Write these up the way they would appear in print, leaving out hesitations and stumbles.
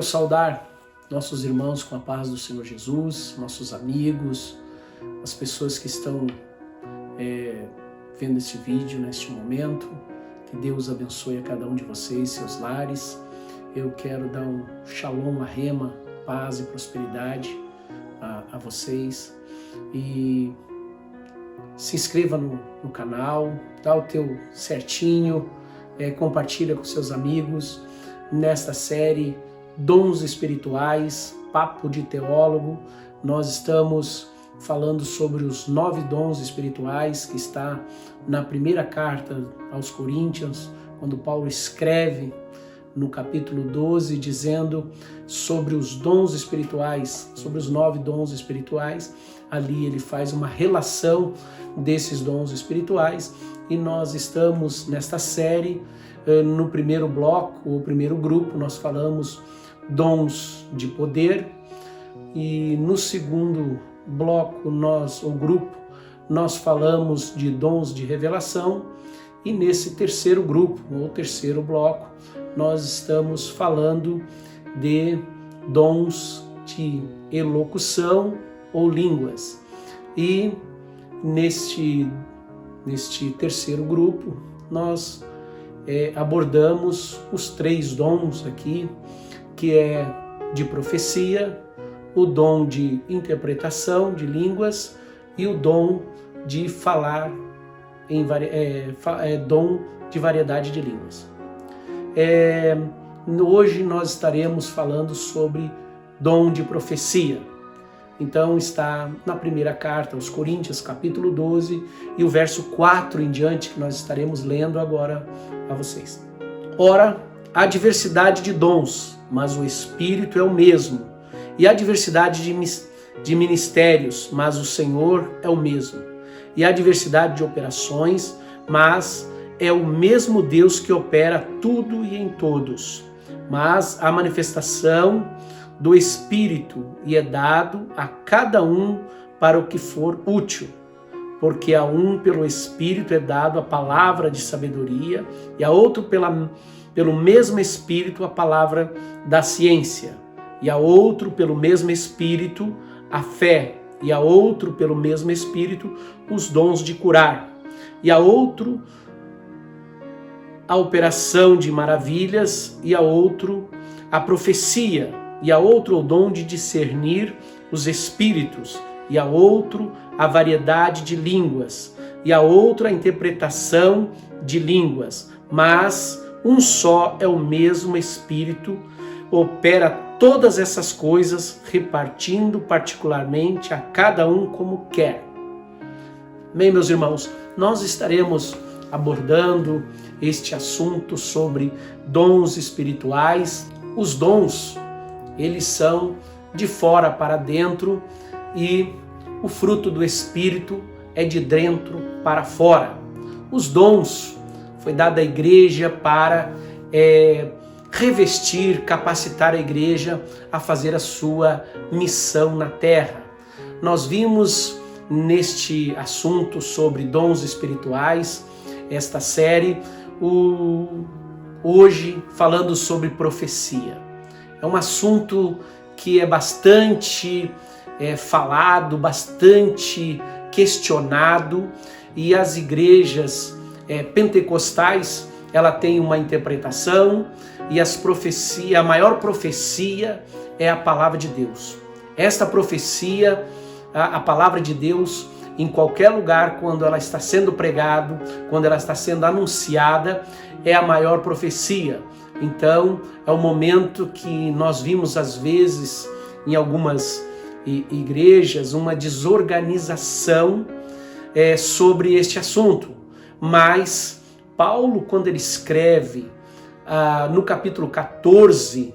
saudar nossos irmãos com a paz do Senhor Jesus, nossos amigos, as pessoas que estão vendo este vídeo neste momento. Que Deus abençoe a cada um de vocês, seus lares. Eu quero dar um shalom, a rema, paz e prosperidade a vocês. E se inscreva no canal, dá o teu certinho, compartilha com seus amigos. Nesta série Dons Espirituais, Papo de Teólogo, nós estamos falando sobre os 9 dons espirituais que está na primeira carta aos Coríntios, quando Paulo escreve no capítulo 12, dizendo sobre os dons espirituais, sobre os 9 dons espirituais. Ali ele faz uma relação desses dons espirituais e nós estamos nesta série, no primeiro bloco, o primeiro grupo, nós falamos dons de poder, e no segundo bloco, nós falamos de dons de revelação, e nesse terceiro grupo, ou terceiro bloco, nós estamos falando de dons de elocução ou línguas. E neste terceiro grupo, nós abordamos os 3 dons aqui, que é de profecia, o dom de interpretação de línguas e o dom de falar dom de variedade de línguas. Hoje nós estaremos falando sobre dom de profecia. Então está na primeira carta aos Coríntios, capítulo 12, e o verso 4 em diante, que nós estaremos lendo agora a vocês. Ora, há diversidade de dons, mas o Espírito é o mesmo. E há diversidade de ministérios, mas o Senhor é o mesmo. E há diversidade de operações, mas é o mesmo Deus que opera tudo e em todos. Mas a manifestação do Espírito e é dado a cada um para o que for útil. Porque a um pelo Espírito é dado a palavra de sabedoria e a outro pelo mesmo Espírito a palavra da ciência, e a outro pelo mesmo Espírito a fé, e a outro pelo mesmo Espírito os dons de curar, e a outro a operação de maravilhas, e a outro a profecia, e a outro o dom de discernir os espíritos, e a outro a variedade de línguas, e a outro a interpretação de línguas. Mas um só é o mesmo Espírito, opera todas essas coisas, repartindo particularmente a cada um como quer. Bem, meus irmãos, nós estaremos abordando este assunto sobre dons espirituais. Os dons, eles são de fora para dentro, e o fruto do Espírito é de dentro para fora. Os dons foi dado à igreja para revestir, capacitar a igreja a fazer a sua missão na terra. Nós vimos neste assunto sobre dons espirituais, esta série, hoje falando sobre profecia. É um assunto que é bastante falado, bastante questionado, e as igrejas pentecostais, ela tem uma interpretação, e a maior profecia é a palavra de Deus. Esta profecia, a palavra de Deus, em qualquer lugar, quando ela está sendo pregada, quando ela está sendo anunciada, é a maior profecia. Então, é o momento que nós vimos, às vezes, em algumas igrejas, uma desorganização sobre este assunto. Mas Paulo, quando ele escreve no capítulo 14,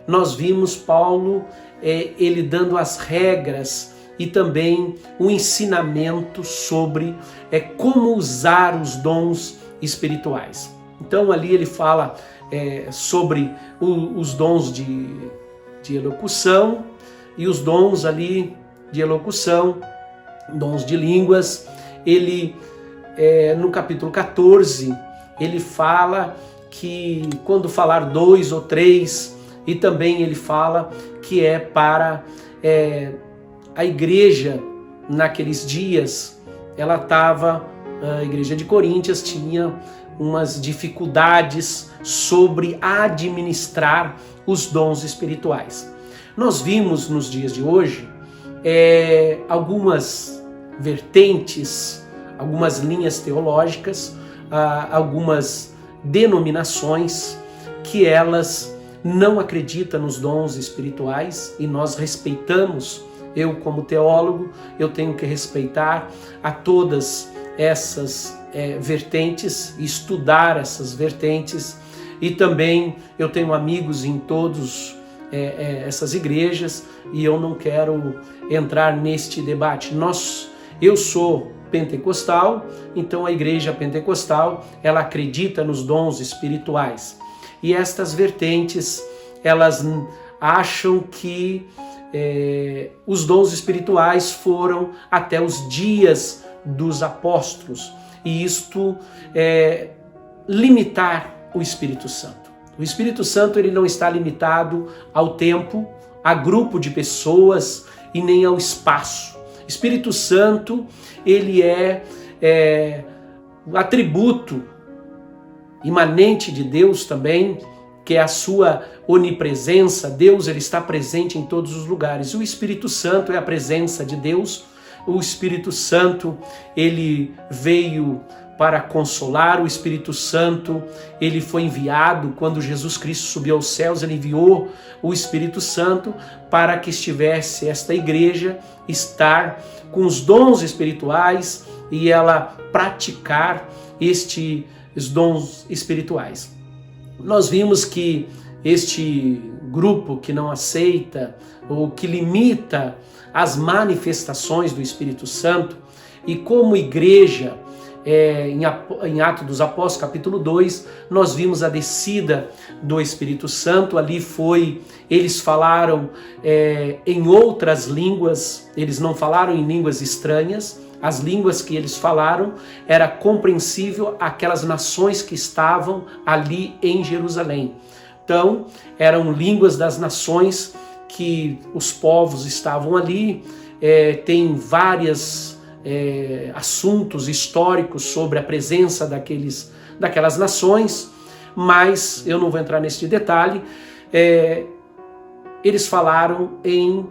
nós vimos Paulo ele dando as regras e também o ensinamento sobre como usar os dons espirituais. Então ali ele fala sobre os dons de elocução, e os dons ali de elocução, dons de línguas. Ele no capítulo 14, ele fala que quando falar 2 ou 3 e também ele fala que é para a igreja naqueles dias. A igreja de Coríntios tinha umas dificuldades sobre administrar os dons espirituais. Nós vimos nos dias de hoje algumas vertentes, algumas linhas teológicas, algumas denominações que elas não acreditam nos dons espirituais, e nós respeitamos. Eu, como teólogo, eu tenho que respeitar a todas essas vertentes, estudar essas vertentes, e também eu tenho amigos em todas essas igrejas, e eu não quero entrar neste debate. Eu sou pentecostal, então a igreja pentecostal, ela acredita nos dons espirituais, e estas vertentes, elas acham que os dons espirituais foram até os dias dos apóstolos, e isto limitar o Espírito Santo. O Espírito Santo, ele não está limitado ao tempo, a grupo de pessoas e nem ao espaço. O Espírito Santo, ele é o atributo imanente de Deus também, que é a sua onipresença. Deus, ele está presente em todos os lugares. O Espírito Santo é a presença de Deus. O Espírito Santo, ele veio para consolar. O Espírito Santo, ele foi enviado quando Jesus Cristo subiu aos céus. Ele enviou o Espírito Santo para que estivesse esta igreja, estar com os dons espirituais e ela praticar estes dons espirituais. Nós vimos que este grupo que não aceita ou que limita as manifestações do Espírito Santo, e como igreja, em Atos dos Apóstolos, capítulo 2, nós vimos a descida do Espírito Santo. Ali eles falaram em outras línguas, eles não falaram em línguas estranhas. As línguas que eles falaram era compreensível àquelas nações que estavam ali em Jerusalém. Então, eram línguas das nações que os povos estavam ali. Tem vários assuntos históricos sobre a presença daquelas nações, mas eu não vou entrar nesse detalhe. Eles falaram em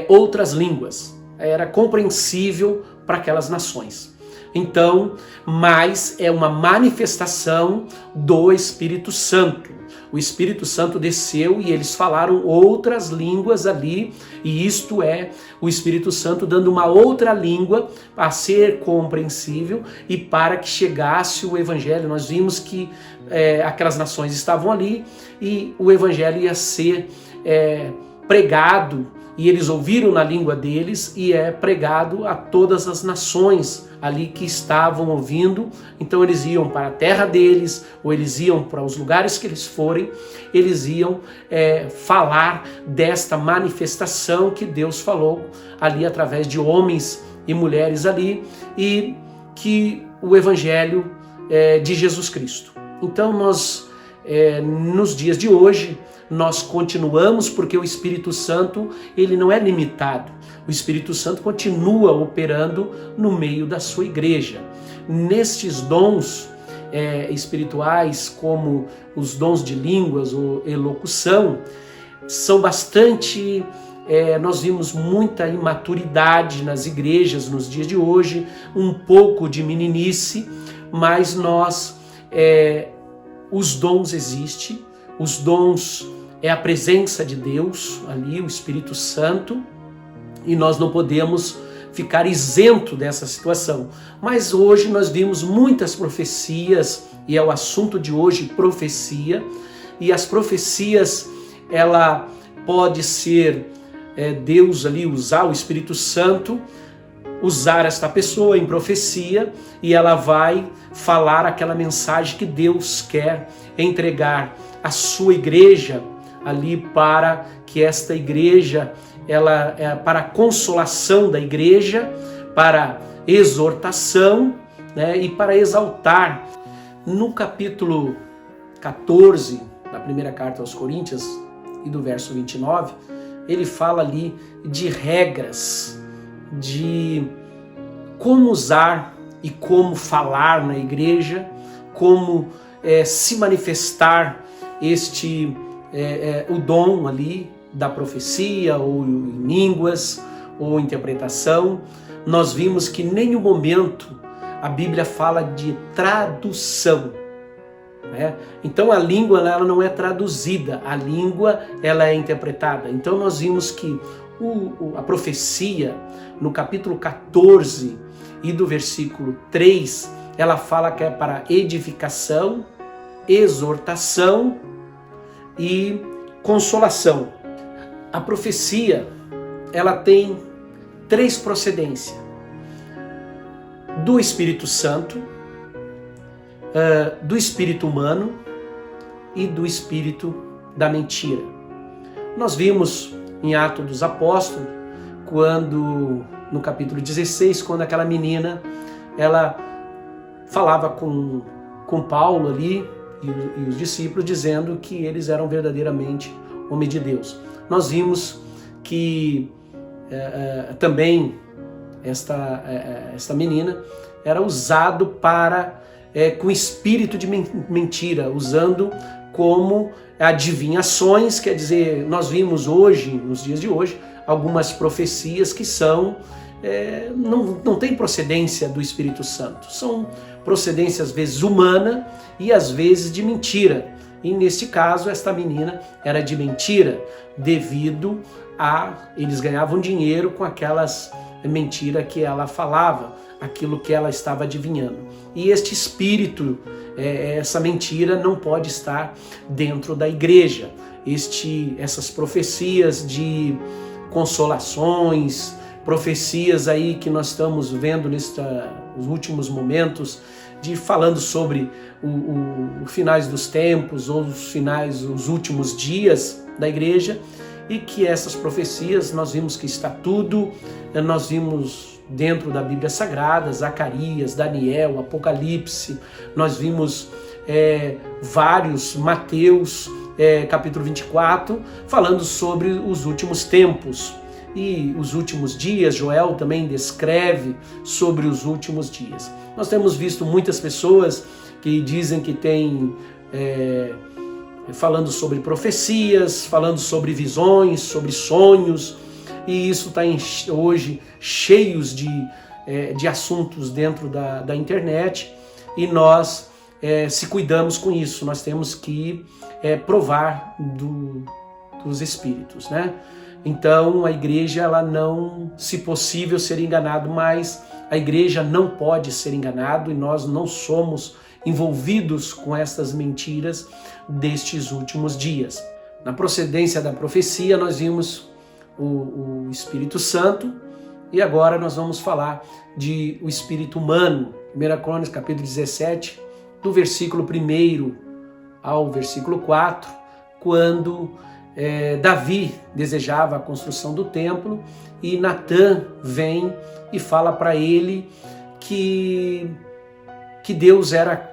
outras línguas. Era compreensível para aquelas nações. Então, mas é uma manifestação do Espírito Santo. O Espírito Santo desceu e eles falaram outras línguas ali, e isto é o Espírito Santo dando uma outra língua a ser compreensível e para que chegasse o Evangelho. Nós vimos que aquelas nações estavam ali e o Evangelho ia ser pregado, e eles ouviram na língua deles, e é pregado a todas as nações ali que estavam ouvindo. Então eles iam para a terra deles, ou eles iam para os lugares que eles forem, eles iam falar desta manifestação que Deus falou ali através de homens e mulheres ali, e que o Evangelho de Jesus Cristo. Então nós, nos dias de hoje, nós continuamos, porque o Espírito Santo, ele não é limitado. O Espírito Santo continua operando no meio da sua igreja. Nestes dons espirituais, como os dons de línguas ou elocução, são bastante... nós vimos muita imaturidade nas igrejas nos dias de hoje, um pouco de meninice, mas os dons existem, os dons é a presença de Deus ali, o Espírito Santo, e nós não podemos ficar isento dessa situação. Mas hoje nós vimos muitas profecias, e é o assunto de hoje, profecia, e as profecias, ela pode ser Deus ali usar o Espírito Santo, usar esta pessoa em profecia, e ela vai falar aquela mensagem que Deus quer entregar à sua igreja ali, para que esta igreja, ela é para a consolação da igreja, para exortação, né, e para exaltar. No capítulo 14 da primeira carta aos Coríntios e do verso 29, ele fala ali de regras, de como usar e como falar na igreja, como se manifestar o dom ali da profecia, ou em línguas, ou interpretação. Nós vimos que em nenhum momento a Bíblia fala de tradução. Então a língua ela não é traduzida, a língua ela é interpretada. Então nós vimos que a profecia, no capítulo 14 e do versículo 3, ela fala que é para edificação, exortação e consolação. A profecia ela tem 3 procedências: do Espírito Santo, do espírito humano e do espírito da mentira. Nós vimos em Atos dos Apóstolos, no capítulo 16, quando aquela menina ela falava com Paulo ali e os discípulos, dizendo que eles eram verdadeiramente homens de Deus. Nós vimos que também esta menina era usado com espírito de mentira, usando como adivinhações. Quer dizer, nós vimos hoje, nos dias de hoje, algumas profecias que não tem procedência do Espírito Santo, são procedência às vezes humana e às vezes de mentira. E neste caso, esta menina era de mentira, devido eles ganhavam dinheiro com aquelas mentiras que ela falava, aquilo que ela estava adivinhando. E este espírito, essa mentira não pode estar dentro da igreja. Essas profecias de consolações, profecias aí que nós estamos vendo nos últimos momentos, falando sobre os finais dos tempos, ou os últimos dias da igreja, e que essas profecias nós vimos que está tudo, nós vimos dentro da Bíblia Sagrada, Zacarias, Daniel, Apocalipse, nós vimos vários, Mateus, capítulo 24, falando sobre os últimos tempos. E os últimos dias, Joel também descreve sobre os últimos dias. Nós temos visto muitas pessoas que dizem que tem falando sobre profecias, falando sobre visões, sobre sonhos, e isso está hoje cheios de assuntos dentro da internet, e nós se cuidamos com isso. Nós temos que provar dos espíritos, né? Então a igreja, ela não, se possível, ser enganado, mas a igreja não pode ser enganado, e nós não somos envolvidos com essas mentiras destes últimos dias. Na procedência da profecia, nós vimos o Espírito Santo, e agora nós vamos falar o Espírito humano. 1 Crônicas, capítulo 17, do versículo 1 ao versículo 4, quando Davi desejava a construção do templo, e Natã vem e fala para ele que Deus era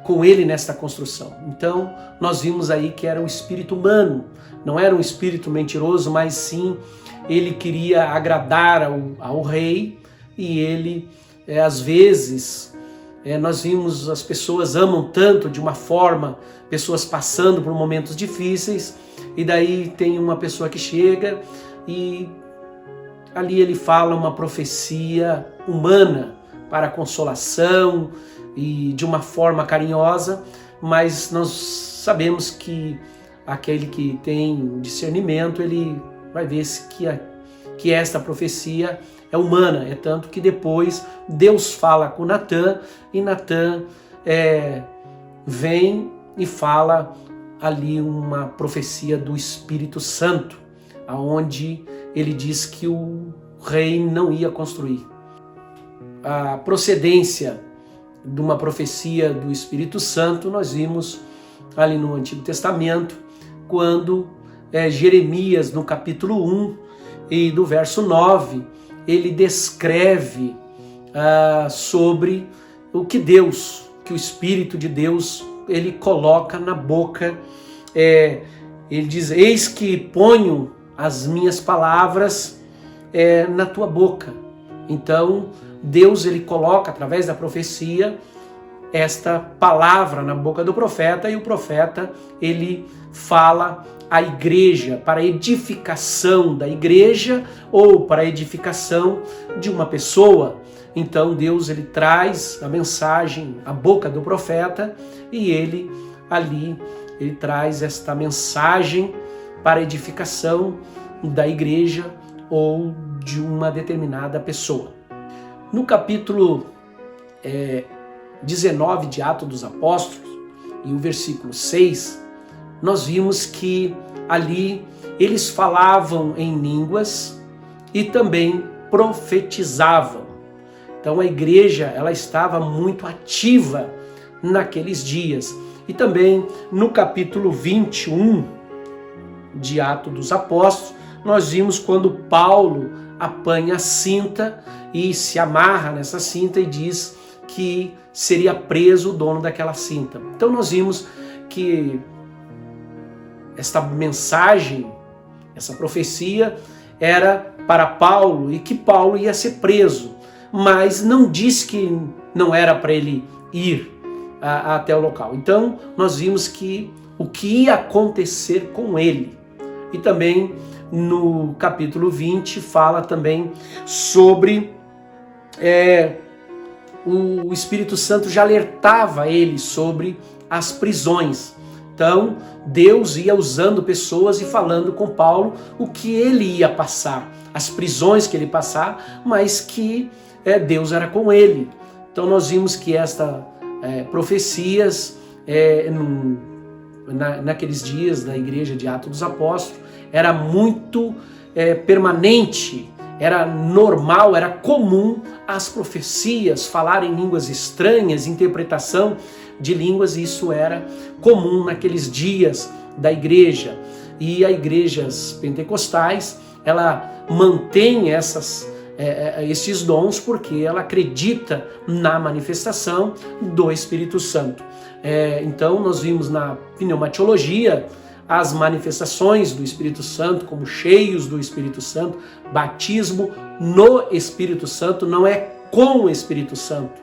com ele nesta construção. Então nós vimos aí que era o espírito humano, não era um espírito mentiroso, mas sim ele queria agradar ao rei, e ele às vezes nós vimos as pessoas amam tanto de uma forma, pessoas passando por momentos difíceis, e daí tem uma pessoa que chega e ali ele fala uma profecia humana para consolação e de uma forma carinhosa, mas nós sabemos que aquele que tem discernimento, ele vai ver que esta profecia é humana. É tanto que depois Deus fala com Natã, e Natã vem e fala ali uma profecia do Espírito Santo, aonde ele diz que o rei não ia construir. A procedência de uma profecia do Espírito Santo nós vimos ali no Antigo Testamento, quando Jeremias, no capítulo 1 e do verso 9, ele descreve sobre o que o Espírito de Deus ele coloca na boca ele diz: eis que ponho as minhas palavras na tua boca. Então Deus ele coloca através da profecia esta palavra na boca do profeta, e o profeta ele fala à igreja, para a edificação da igreja ou para a edificação de uma pessoa. Então Deus ele traz a mensagem à boca do profeta, e ele traz esta mensagem para a edificação da igreja ou de uma determinada pessoa. No capítulo 19 de Atos dos Apóstolos, e o versículo 6, nós vimos que ali eles falavam em línguas e também profetizavam. Então a igreja ela estava muito ativa naqueles dias. E também no capítulo 21 de Atos dos Apóstolos, nós vimos quando Paulo apanha a cinta e se amarra nessa cinta e diz que seria preso o dono daquela cinta. Então nós vimos que esta mensagem, essa profecia era para Paulo e que Paulo ia ser preso, mas não diz que não era para ele ir até o local. Então nós vimos que o que ia acontecer com ele. E também no capítulo 20 fala também sobre o Espírito Santo já alertava ele sobre as prisões. Então Deus ia usando pessoas e falando com Paulo o que ele ia passar, as prisões que ele passar, mas que Deus era com ele. Então nós vimos que estas profecias naqueles dias da igreja de Atos dos Apóstolos era muito permanente, era normal, era comum as profecias falarem línguas estranhas, interpretação de línguas, e isso era comum naqueles dias da igreja. E as igrejas pentecostais, ela mantém esses dons porque ela acredita na manifestação do Espírito Santo. Então nós vimos na pneumatiologia as manifestações do Espírito Santo como cheios do Espírito Santo. Batismo no Espírito Santo não é com o Espírito Santo.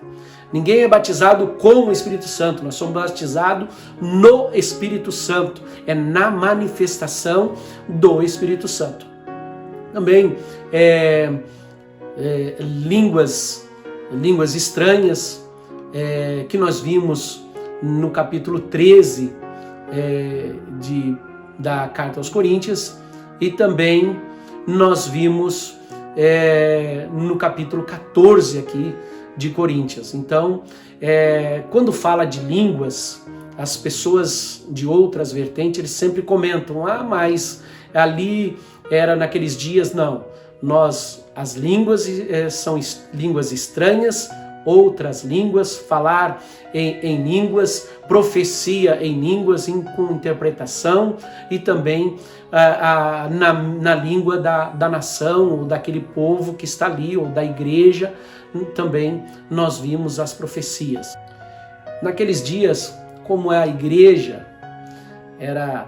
Ninguém é batizado com o Espírito Santo, nós somos batizados no Espírito Santo, é na manifestação do Espírito Santo. Também línguas estranhas que nós vimos no capítulo 13 da Carta aos Coríntios, e também nós vimos no capítulo 14 aqui de Coríntios. Então, quando fala de línguas, as pessoas de outras vertentes, eles sempre comentam: mas ali era naqueles dias. Não, as línguas são línguas estranhas, outras línguas, falar em línguas, profecia em línguas, com interpretação, e também na língua da nação, ou daquele povo que está ali, ou da igreja. Também nós vimos as profecias. Naqueles dias, como a igreja era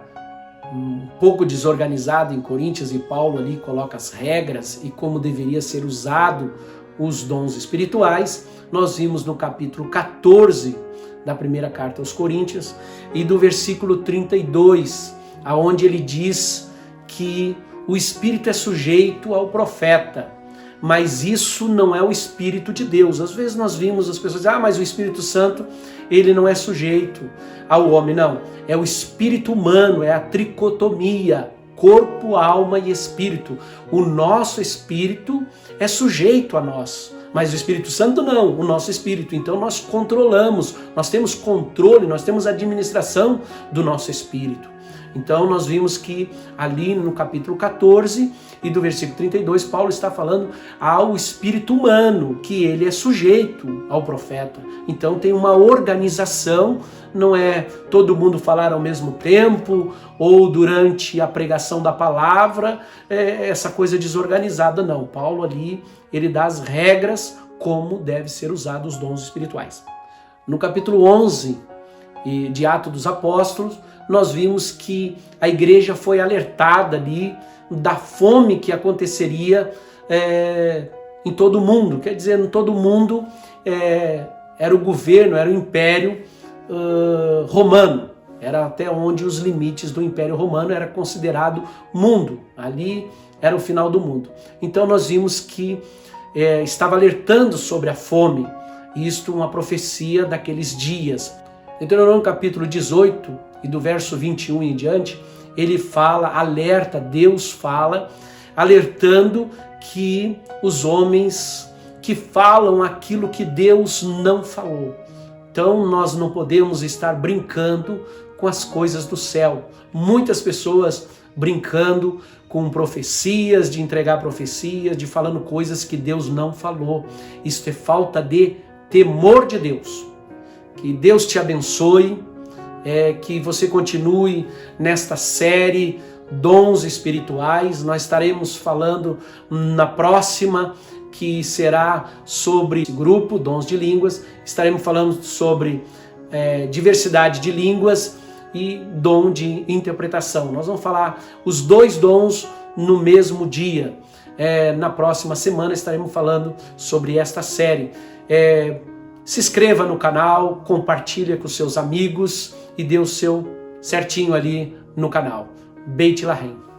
um pouco desorganizada em Coríntios, e Paulo ali coloca as regras e como deveria ser usado os dons espirituais, nós vimos no capítulo 14 da primeira carta aos Coríntios, e do versículo 32, aonde ele diz que o Espírito é sujeito ao profeta, mas isso não é o Espírito de Deus. Às vezes nós vimos as pessoas dizer: mas o Espírito Santo, ele não é sujeito ao homem. Não, é o espírito humano, é a tricotomia, corpo, alma e espírito. O nosso espírito é sujeito a nós, mas o Espírito Santo não, o nosso espírito. Então nós controlamos, nós temos controle, nós temos administração do nosso espírito. Então nós vimos que ali no capítulo 14 e do versículo 32, Paulo está falando ao espírito humano, que ele é sujeito ao profeta. Então tem uma organização, não é todo mundo falar ao mesmo tempo, ou durante a pregação da palavra, essa coisa desorganizada, não. Paulo ali, ele dá as regras como deve ser usado os dons espirituais. No capítulo 11 de Atos dos Apóstolos, nós vimos que a igreja foi alertada ali da fome que aconteceria em todo o mundo. Quer dizer, em todo o mundo era o governo, era o Império Romano. Era até onde os limites do Império Romano era considerado mundo. Ali era o final do mundo. Então nós vimos que estava alertando sobre a fome. Isto uma profecia daqueles dias. Em Deuteronômio capítulo 18 e do verso 21 em diante, ele fala, alerta, Deus fala, alertando que os homens que falam aquilo que Deus não falou. Então nós não podemos estar brincando com as coisas do céu. Muitas pessoas brincando com profecias, de entregar profecias, de falando coisas que Deus não falou. Isso é falta de temor de Deus. Que Deus te abençoe, que você continue nesta série Dons Espirituais. Nós estaremos falando na próxima, que será sobre esse grupo, Dons de Línguas. Estaremos falando sobre diversidade de línguas e dom de interpretação. Nós vamos falar os dois dons no mesmo dia. Na próxima semana estaremos falando sobre esta série. Se inscreva no canal, compartilha com seus amigos e dê o seu certinho ali no canal. Beit Lahem.